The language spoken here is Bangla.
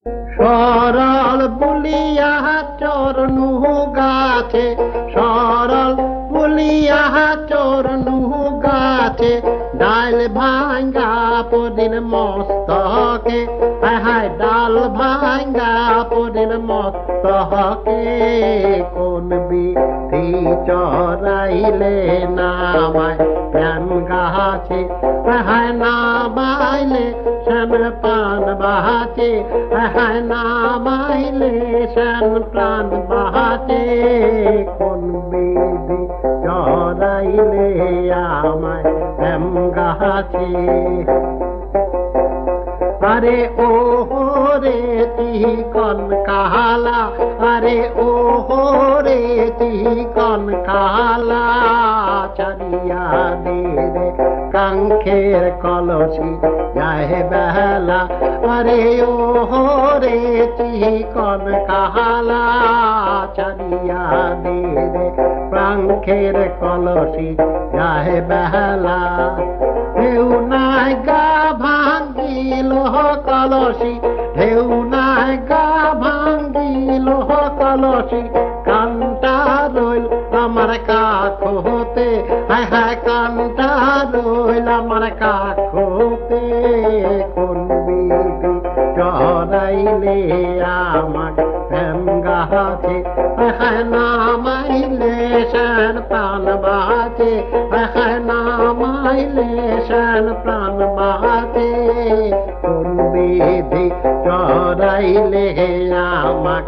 সরল বলিয়া চরণু গাছে, সরল বলিয়া চরণু গাছে, ডাল ভাঙ্গা পদিন মস্তকে, হায় হায় ডাল ভাঙ্গা পদিন মস্তকে, কোন বিধি চরাইলে নামায় প্রাণ গাছে, হায় হায় নামাইলে শ্যাম প্রাণ বাঁচে, হায় হায় নামাইলে শ্যাম প্রাণ বাঁচে, কোন বিধি চরাইলে আমায় প্রেম গাছে। আরে ও রে তিকন কালা, আরে ও রে তিকন কালা, চারিয়া দিরে কাঙ্ক্ষের কলসি যায় বেলা, আরে ও রে তিকন কালা, চারিয়া দিরে কাঙ্ক্ষের কলসি যায় বেলা, ঢেউ নাই গা ভাঙ্গিল কলসি, ঢেউ নাই গা ভাঙ্গিল কলসি, কানটা রইল আমার কাখ হতে, হায় হায় কানটা রইল আমার কাখ হতে, কোন বিধি চরাইলে আমার প্রেম গাছে, হায় হায় নামাইলে শ্যান প্রাণ বাঁচে, হায় হায় নামাইলে শ্যান প্রাণ বাঁচে, কোন বিধি চরাইলে আমার